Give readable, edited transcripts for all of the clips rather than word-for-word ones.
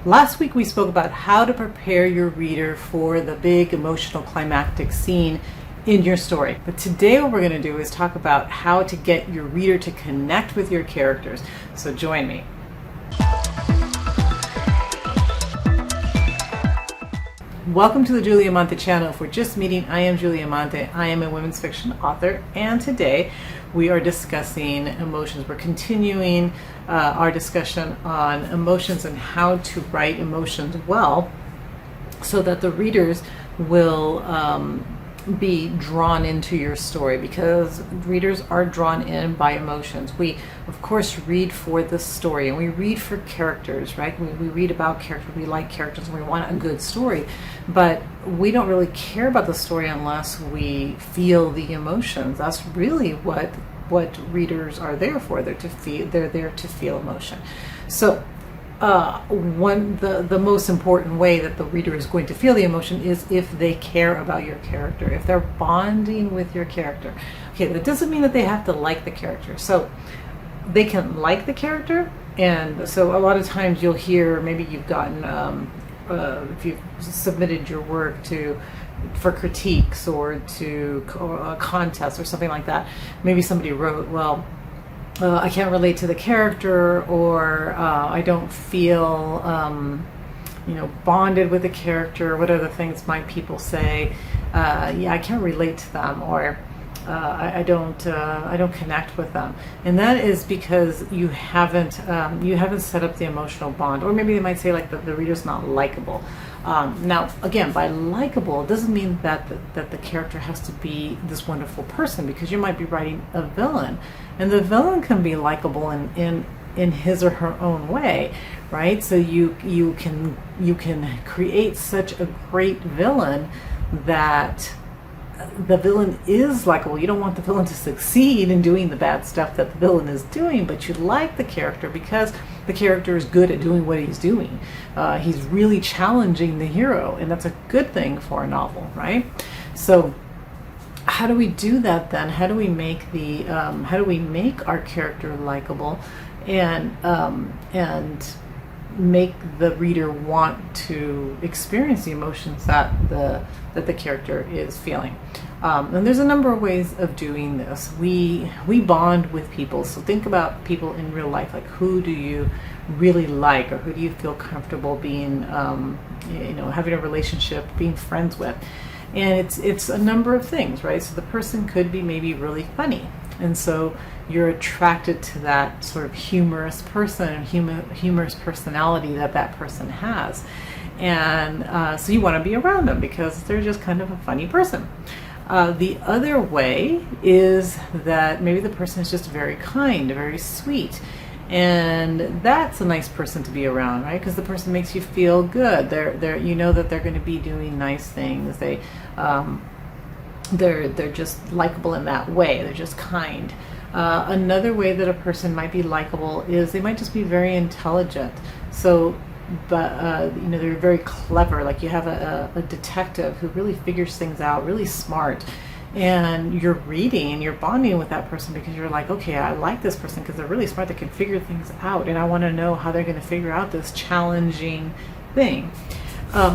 Last week we spoke about how to prepare your reader for the big emotional climactic scene in your story. But today what we're going to do is talk about how to get your reader to connect with your characters. So join me. Welcome to the Julie Amante channel. If we're just meeting, I am Julie Amante. I am a women's fiction author, and today we are discussing emotions. We're continuing our discussion on emotions and how to write emotions well so that the readers will be drawn into your story, because readers are drawn in by emotions. We of course read for the story, and we read for characters, right? We read about characters, we like characters, and we want a good story, but we don't really care about the story unless we feel the emotions. That's really what readers are there for. They're there to feel emotion. So the most important way that the reader is going to feel the emotion is if they care about your character, if they're bonding with your character. Okay, that doesn't mean that they have to like the character. So they can like the character, and so a lot of times you'll hear, maybe you've gotten if you've submitted your work for critiques or to a contest or something like that, maybe somebody wrote, well, I can't relate to the character, or I don't feel, bonded with the character. What other things might people say? I can't relate to them, or I don't connect with them. And that is because you haven't set up the emotional bond. Or maybe they might say, like, the reader's not likable. Now, again, by likable, it doesn't mean that the character has to be this wonderful person, because you might be writing a villain, and the villain can be likable in his or her own way, right? So you can create such a great villain that the villain is likable. You don't want the villain to succeed in doing the bad stuff that the villain is doing, but you like the character because the character is good at doing what he's doing. He's really challenging the hero, and that's a good thing for a novel, right? So how do we do that then? How do we make our character likable and make the reader want to experience the emotions that the character is feeling? And there's a number of ways of doing this. We bond with people. So think about people in real life. Like, who do you really like, or who do you feel comfortable being, having a relationship, being friends with? And it's a number of things, right? So the person could be maybe really funny, and so you're attracted to that sort of humorous person and humorous personality that person has, and so you want to be around them because they're just kind of a funny person. The other way is that maybe the person is just very kind, very sweet, and that's a nice person to be around, right? Because the person makes you feel good. They're you know that they're going to be doing nice things. They're just likable in that way. They're just kind. Another way that a person might be likable is they might just be very intelligent. So, but they're very clever. Like, you have a detective who really figures things out, really smart, and you're bonding with that person because you're like, okay, I like this person because they're really smart. They can figure things out, and I want to know how they're going to figure out this challenging thing.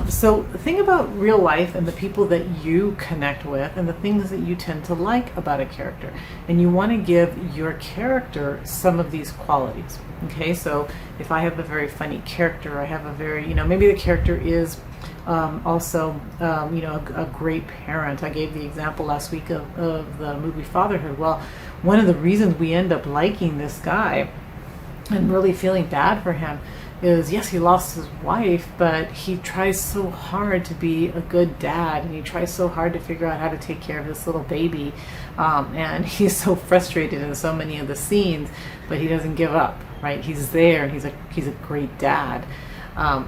So think about real life and the people that you connect with and the things that you tend to like about a character. And you want to give your character some of these qualities. Okay, so if I have a very funny character, I have a very, maybe the character is also, a great parent. I gave the example last week of the movie Fatherhood. Well, one of the reasons we end up liking this guy and really feeling bad for him is, yes, he lost his wife, but he tries so hard to be a good dad, and he tries so hard to figure out how to take care of this little baby, and he's so frustrated in so many of the scenes, but he doesn't give up, right? He's there, and he's a great dad.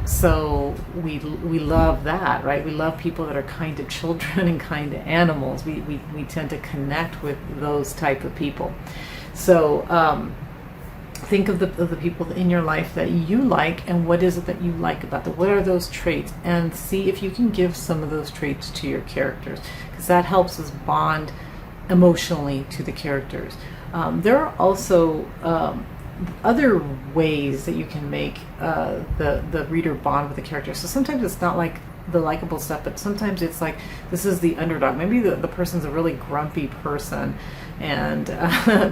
So we love that, right? We love people that are kind to children and kind to animals. We tend to connect with those type of people. So think of the people in your life that you like, and what is it that you like about them? What are those traits? And see if you can give some of those traits to your characters, because that helps us bond emotionally to the characters. There are also other ways that you can make the reader bond with the character. So sometimes it's not like the likable stuff, but sometimes it's like this is the underdog. Maybe the person's a really grumpy person, and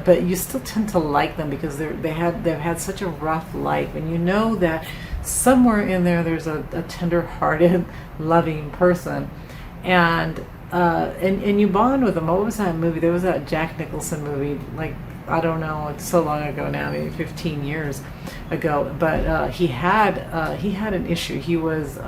but you still tend to like them because they've had such a rough life, and you know that somewhere in there's a tender-hearted, loving person, and you bond with them. What was that movie? There was that Jack Nicholson movie, like, I don't know, it's so long ago now, maybe 15 years ago. But he had an issue. He was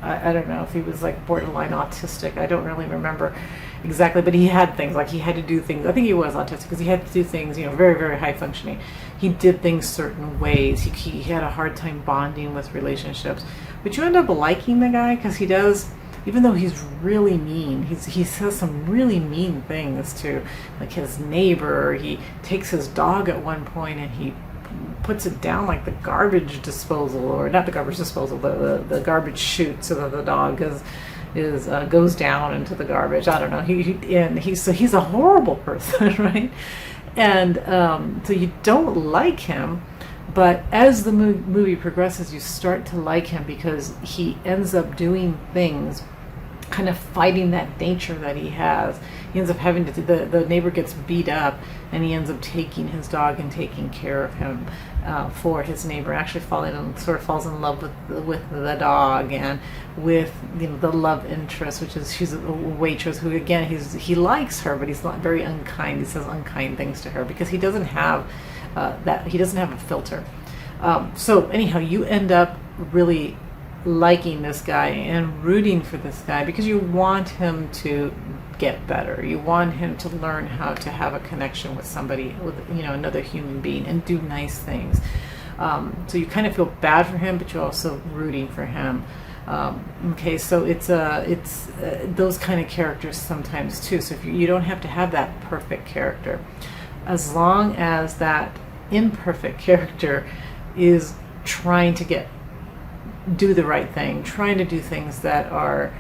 I don't know if he was like borderline autistic. I don't really remember exactly, but he had things like he had to do things. I think he was autistic because he had to do things, very, very high functioning. He did things certain ways. He had a hard time bonding with relationships, but you end up liking the guy because he does. Even though he's really mean, he says some really mean things to, like, his neighbor. He takes his dog at one point and he puts it down like the garbage disposal, or not the garbage disposal, the garbage chute, so that the dog goes down into the garbage. I don't know. He's a horrible person, right? And so you don't like him. But as the movie progresses, you start to like him because he ends up doing things, kind of fighting that nature that he has. He ends up having to, the neighbor gets beat up, and he ends up taking his dog and taking care of him for his neighbor. Actually, falls in love with the dog, and with the love interest, which is, she's a waitress who, again, he likes her, but he's not very unkind. He says unkind things to her because he doesn't have he doesn't have a filter. So anyhow, you end up really liking this guy and rooting for this guy because you want him to get better. You want him to learn how to have a connection with somebody, with another human being, and do nice things. So you kind of feel bad for him, but you're also rooting for him. Okay, so it's those kind of characters sometimes too. So if you don't have to have that perfect character, as long as that imperfect character is trying to do the right thing, trying to do things that are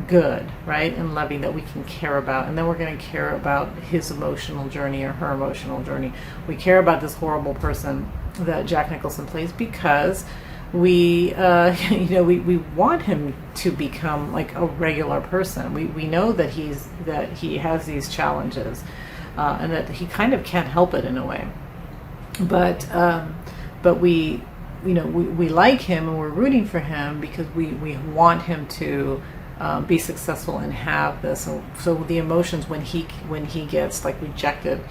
good, right, and loving, that we can care about. And then we're going to care about his emotional journey or her emotional journey. We care about this horrible person that Jack Nicholson plays because we we want him to become like a regular person. We know that he has these challenges, and that he kind of can't help it in a way. But we like him and we're rooting for him because we want him to be successful and have this. So the emotions when he gets like rejected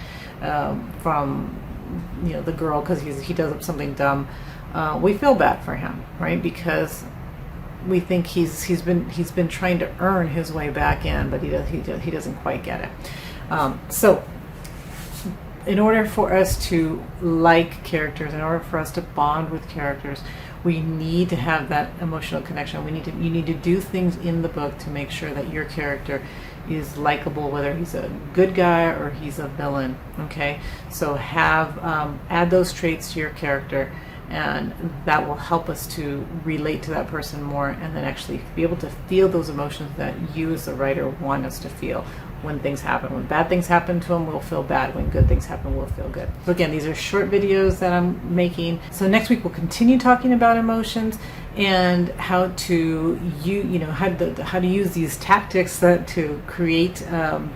from the girl because he does something dumb, we feel bad for him, right? Because we think he's been trying to earn his way back in, but he doesn't quite get it. So in order for us to like characters, in order for us to bond with characters, we need to have that emotional connection. You need to do things in the book to make sure that your character is likable, whether he's a good guy or he's a villain. Okay, so add those traits to your character, and that will help us to relate to that person more, and then actually be able to feel those emotions that you as the writer want us to feel when things happen. When bad things happen to them, we'll feel bad. When good things happen, we'll feel good. So again, these are short videos that I'm making. So next week we'll continue talking about emotions and how to how to use these tactics to create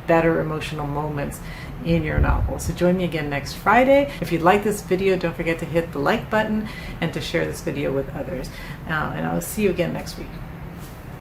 better emotional moments in your novel. So join me again next Friday. If you like this video, don't forget to hit the like button and to share this video with others. And I'll see you again next week.